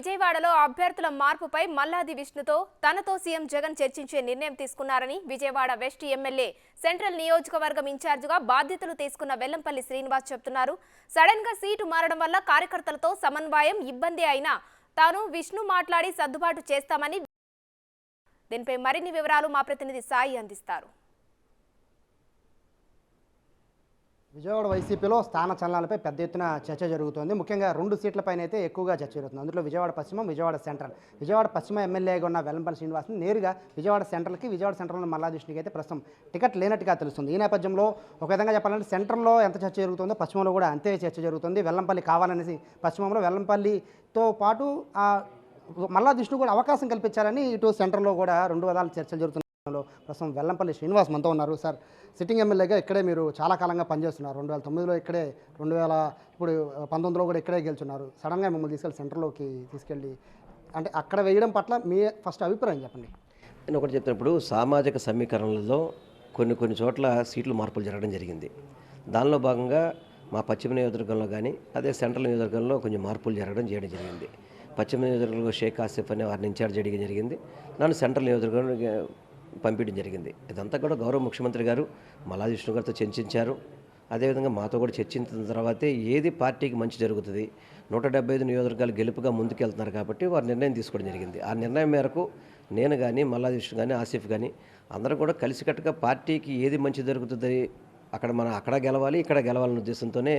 విజయవాడలో అభ్యర్థుల మార్పుపై మల్లాది విష్ణుతో తనతో సీఎం జగన్ చర్చించే నిర్ణయం తీసుకున్నారని విజయవాడ వెస్ట్ ఎమ్మెల్యే సెంట్రల్ నియోజకవర్గం ఇన్ఛార్జిగా బాధ్యతలు తీసుకున్న వెల్లంపల్లి శ్రీనివాస్ చెప్తున్నారు. సడన్ గా సీటు మారడం వల్ల కార్యకర్తలతో సమన్వయం ఇబ్బంది అయినా తాను విష్ణు మాట్లాడి సర్దుబాటు చేస్తామని. దీనిపై మరిన్ని వివరాలు మా ప్రతినిధి సాయి అందిస్తారు. విజయవాడ వైసీపీలో స్థాన చలనాలపై పెద్ద ఎత్తున చర్చ జరుగుతోంది. ముఖ్యంగా 2 సీట్లపైన అయితే ఎక్కువగా చర్చ జరుగుతుంది. అందులో విజయవాడ పశ్చిమ, విజయవాడ సెంట్రల్. విజయవాడ పశ్చిమ ఎమ్మెల్యేగా ఉన్న వెల్లంపల్లి శ్రీనివాస్ని నేరుగా విజయవాడ సెంట్రల్ మల్లాది విష్ణుకి అయితే ప్రస్తుతం టికెట్ లేనట్టుగా తెలుస్తుంది. ఈ నేపథ్యంలో ఒక విధంగా చెప్పాలంటే సెంట్రల్లో ఎంత చర్చ జరుగుతుందో పశ్చిమలో కూడా అంతే చర్చ జరుగుతుంది. వెల్లంపల్లి కావాలనేసి పశ్చిమంలో వెల్లంపల్లితో పాటు మల్లాది విష్ణు కూడా అవకాశం కల్పించాలని ఇటు సెంట్రల్లో కూడా 2 విధాల చర్చలు జరుగుతున్నాయి. ప్రస్తుతం వెల్లంపల్లి శ్రీనివాస్ మనతో ఉన్నారు. సార్, సిట్టింగ్ ఎమ్మెల్యేగా ఇక్కడే మీరు చాలా కాలంగా పనిచేస్తున్నారు. 2009లో ఇక్కడే, 2019లో కూడా ఇక్కడే గెలుచున్నారు. సడన్గా మిమ్మల్ని తీసుకెళ్ళి సెంటర్లోకి తీసుకెళ్ళి అంటే అక్కడ వేయడం పట్ల మీ ఫస్ట్ అభిప్రాయం చెప్పండి. నేను ఒకటి చెప్తున్నప్పుడు సామాజిక సమీకరణలలో కొన్ని చోట్ల సీట్లు మార్పులు జరగడం జరిగింది. దానిలో భాగంగా మా పశ్చిమ నియోజకవర్గంలో కానీ అదే సెంట్రల్ నియోజకవర్గంలో కొంచెం మార్పులు చేయడం జరిగింది. పశ్చిమ నియోజకవర్గంలో షేక్ ఆసిఫ్ అనే వారిని ఇన్ఛార్జ్ చేయడం జరిగింది. నన్ను సెంట్రల్ నియోజకవర్గంలో పంపించడం జరిగింది. ఇదంతా కూడా గౌరవ ముఖ్యమంత్రి గారు మల్లాది విష్ణు గారితో చర్చించారు. అదేవిధంగా మాతో కూడా చర్చించిన తర్వాతే ఏది పార్టీకి మంచి జరుగుతుంది, 175 నియోజకవర్గాలు గెలుపుగా ముందుకెళ్తున్నారు కాబట్టి వారు నిర్ణయం తీసుకోవడం జరిగింది. ఆ నిర్ణయం మేరకు నేను కానీ మల్లాది విష్ణు కానీ ఆసిఫ్ కానీ అందరూ కూడా కలిసికట్టుగా పార్టీకి ఏది మంచి జరుగుతుంది, అక్కడ గెలవాలి, ఇక్కడ గెలవాలనే ఉద్దేశంతోనే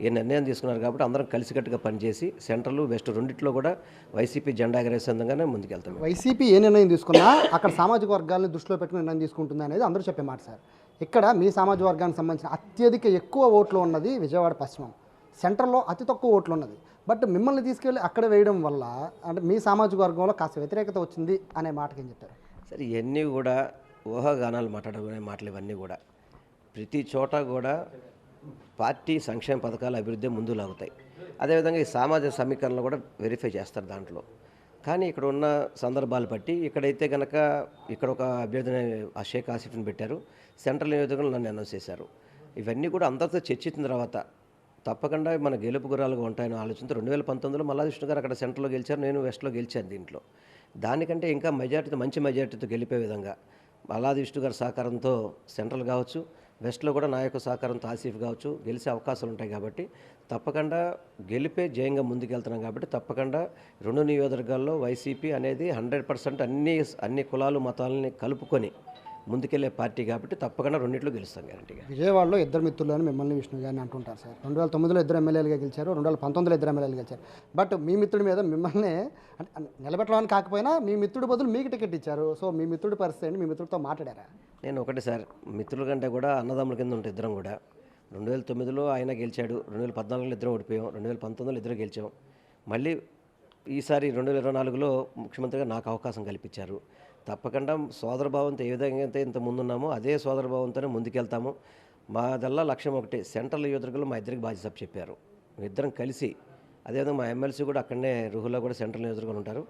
ఈ నిర్ణయం తీసుకున్నారు. కాబట్టి అందరం కలిసికట్టుగా పనిచేసి సెంట్రల్ వెస్ట్ రెండిట్లో కూడా వైసీపీ జెండా ఎగరేసేందుగానే ముందుకెళ్తాం. వైసీపీ ఏ నిర్ణయం తీసుకున్నా అక్కడ సామాజిక వర్గాలను దృష్టిలో పెట్టుకుని నిర్ణయం తీసుకుంటుంది అనేది అందరూ చెప్పే మాట సార్. ఇక్కడ మీ సామాజిక వర్గానికి సంబంధించిన అత్యధిక ఎక్కువ ఓట్లు ఉన్నది విజయవాడ పశ్చిమం, సెంట్రల్లో అతి తక్కువ ఓట్లు ఉన్నది. బట్ మిమ్మల్ని తీసుకెళ్ళి అక్కడ వేయడం వల్ల అంటే మీ సామాజిక వర్గంలో కాస్త వ్యతిరేకత వచ్చింది అనే మాటకి ఏం చెప్తారు? సరే, ఇవన్నీ కూడా ఊహాగానాలు మాట్లాడుకునే మాటలు. ఇవన్నీ కూడా ప్రతి చోట కూడా పార్టీ సంక్షేమ పథకాల అభివృద్ధి ముందు లాగుతాయి. అదేవిధంగా ఈ సామాజిక సమీకరణలు కూడా వెరిఫై చేస్తారు దాంట్లో. కానీ ఇక్కడ ఉన్న సందర్భాలు బట్టి ఇక్కడైతే కనుక ఇక్కడ ఒక అభ్యర్థిని షేక్ ఆసిఫ్ని పెట్టారు, సెంట్రల్ నియోజకవర్గంలో నన్ను అనౌన్స్ చేశారు. ఇవన్నీ కూడా అందరితో చర్చించిన తర్వాత తప్పకుండా మన గెలుపు గురాలుగా ఉంటాయని ఆలోచనతో 2019లో మల్లాది విష్ణు గారు అక్కడ సెంట్రల్లో గెలిచారు, నేను వెస్ట్లో గెలిచాను. దీంట్లో దానికంటే ఇంకా మంచి మెజార్టీతో గెలిపే విధంగా మల్లాది విష్ణు గారి సహకారంతో సెంట్రల్ కావచ్చు, వెస్ట్లో కూడా నా యొక్క సహకారంతో ఆసిఫ్ కావచ్చు గెలిచే అవకాశాలు ఉంటాయి. కాబట్టి తప్పకుండా గెలిపే జయంగా ముందుకెళ్తున్నాం. కాబట్టి తప్పకుండా 2 నియోజకవర్గాల్లో వైసీపీ అనేది 100% అన్ని కులాలు మతాలని కలుపుకొని ముందుకెళ్లే పార్టీ. కాబట్టి తప్పకుండా రెండిట్లో గెలుస్తాం గ్యారంటీగా. విజయవాడలో 2 మిత్రులను మిమ్మల్ని విష్ణు గారిని అంటుంటారు సార్. 2009లో 2 ఎమ్మెల్యేలుగా గెలిచారు, 2019లో 2 ఎమ్మెల్యేలు గెలిచారు. బట్ మీ మిత్రుడి మీద మిమ్మల్ని నిలబెట్టడానికి కాకపోయినా మీ మిత్రుడి బదులు మీకు టికెట్ ఇచ్చారు. సో మీ మిత్రుడి పరిస్థితి ఏంటి? మీ మిత్రుడితో మాట్లాడారా? నేను ఒకటి సార్, మిత్రుల కంటే కూడా అన్నదమ్ముల కింద ఉంటే ఇద్దరం కూడా. 2009లో ఆయన గెలిచాడు, 2014లో ఇద్దరం ఓడిపోయాం, 2019లో ఇద్దరు గెలిచాం. మళ్ళీ ఈసారి 2024లో ముఖ్యమంత్రిగా నాకు అవకాశం కల్పించారు. తప్పకుండా సోదరభావంతో ఏ విధంగా అయితే ఇంత ముందున్నామో అదే సోదరభావంతోనే ముందుకెళ్తాము. మాదల్లా లక్ష్యం ఒకటే, సెంట్రల్ నియోజకవర్గంలో మా ఇద్దరికి బాధ్యత చెప్పారు. ఇద్దరం కలిసి, అదేవిధంగా మా ఎమ్మెల్సీ కూడా అక్కడనే రుహుల్లో కూడా సెంట్రల్ నియోజకవర్గంలో ఉంటారు.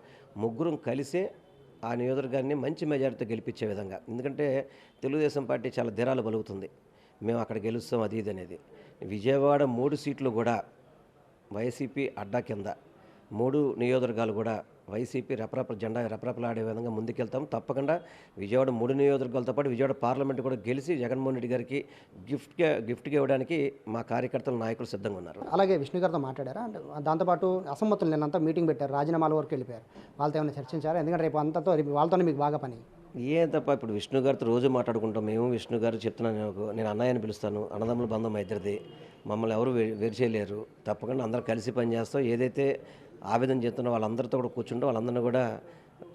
ముగ్గురం కలిసే ఆ నియోజకవర్గాన్ని మంచి మెజారిటీతో గెలిపించే విధంగా. ఎందుకంటే తెలుగుదేశం పార్టీ చాలా ధీరాలు పలుకుతుంది, మేము అక్కడ గెలుస్తాం అది ఇది అనేది. విజయవాడ 3 సీట్లు కూడా వైసీపీ అడ్డా కింద, 3 నియోజకవర్గాలు కూడా వైసీపీ జెండా రెపరెపలాడే విధంగా ముందుకెళ్తాం. తప్పకుండా విజయవాడ 3 నియోజకవర్గాలతో పాటు విజయవాడ పార్లమెంట్ కూడా గెలిచి జగన్మోహన్ రెడ్డి గారికి గిఫ్ట్గా ఇవ్వడానికి మా కార్యకర్తలు నాయకులు సిద్ధంగా ఉన్నారు. అలాగే విష్ణు గారితో మాట్లాడారా? అంటే దాంతోపాటు అసమ్మతులు నిన్నంతా మీటింగ్ పెట్టారు, రాజీనామాల వరకు వెళ్ళిపోయారు. వాళ్ళతో ఏమైనా చర్చించారా? ఎందుకంటే రేపు వాళ్ళతోనే మీకు బాగా పని. ఏం తప్ప ఇప్పుడు విష్ణు గారితో రోజు మాట్లాడుకుంటాం. మేము విష్ణు గారు చెప్తున్నాను, నేను అన్నయ్య అని పిలుస్తాను, అన్నదమ్ముల బంధం మా ఇద్దరిది, మమ్మల్ని ఎవరు వేరు చేయలేరు. తప్పకుండా అందరం కలిసి పనిచేస్తాం. ఏదైతే ఆవేదన చేస్తున్నా వాళ్ళందరితో కూడా కూర్చుంటాం, వాళ్ళందరినీ కూడా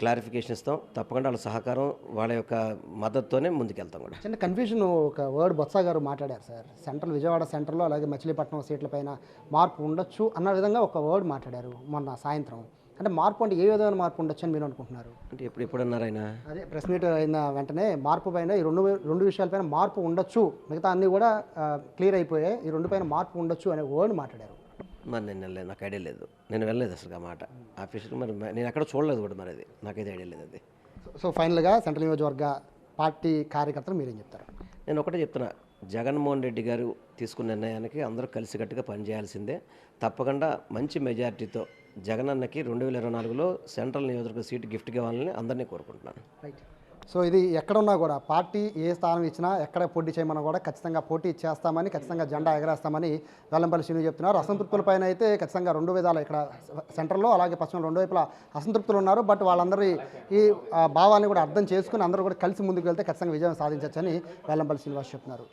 క్లారిఫికేషన్ ఇస్తాం. తప్పకుండా వాళ్ళ సహకారం, వాళ్ళ యొక్క మద్దతుతోనే ముందుకెళ్తాం. కూడా చిన్న కన్ఫ్యూజన్ ఒక వర్డ్ బొత్స గారు మాట్లాడారు సార్. విజయవాడ సెంట్రల్లో అలాగే మచిలీపట్నం సీట్లపైన మార్పు ఉండొచ్చు అన్న విధంగా ఒక వర్డ్ మాట్లాడారు మొన్న సాయంత్రం. అంటే మార్పు అంటే ఏ విధమైన మార్పు ఉండొచ్చు అని మీరు అనుకుంటున్నారు? అంటే ఎప్పుడన్నారు ఆయన? అదే ప్రెస్ మీట్ అయిన వెంటనే మార్పు పైన ఈ రెండు విషయాలపైన మార్పు ఉండొచ్చు, మిగతా అన్నీ కూడా క్లియర్ అయిపోయాయి, ఈ 2 పైన మార్పు ఉండొచ్చు అనే వర్డ్ మాట్లాడారు. మరి నేను వెళ్ళలేదు, నాకు ఐడియా లేదు, నేను వెళ్ళలేదు అసలు ఆ మాట ఆఫీస్కి. మరి నేను ఎక్కడ చూడలేదు కూడా, మరి అది నాకైతే ఐడియా లేదు అది. సో ఫైనల్గా సెంట్రల్ నియోజకవర్గ పార్టీ కార్యకర్తలు మీరేం చెప్తారు? నేను ఒకటే చెప్తున్నా, జగన్మోహన్ రెడ్డి గారు తీసుకున్న నిర్ణయానికి అందరూ కలిసికట్టుగా పనిచేయాల్సిందే. తప్పకుండా మంచి మెజారిటీతో జగనన్నకి 2024లో సెంట్రల్ నియోజకవర్గ సీటు గిఫ్ట్గా ఇవ్వాలని అందరినీ కోరుకుంటున్నాను. రైట్. సో ఇది ఎక్కడున్నా కూడా పార్టీ ఏ స్థానం ఇచ్చినా ఎక్కడ పోటీ చేయమన్నా కూడా ఖచ్చితంగా పోటీ చేస్తామని, ఖచ్చితంగా జెండా ఎగరేస్తామని వెల్లంపల్లి శ్రీను చెప్తున్నారు. అసంతృప్తులపైన అయితే ఖచ్చితంగా రెండు విధాలు ఇక్కడ సెంట్రల్లో అలాగే పశ్చిమ రెండు వైపులా అసంతృప్తులు ఉన్నారు. బట్ వాళ్ళందరి ఈ భావాన్ని కూడా అర్థం చేసుకుని అందరూ కూడా కలిసి ముందుకు వెళ్తే ఖచ్చితంగా విజయం సాధించవచ్చని వెల్లంపల్లి శ్రీనివాస్ చెప్తున్నారు.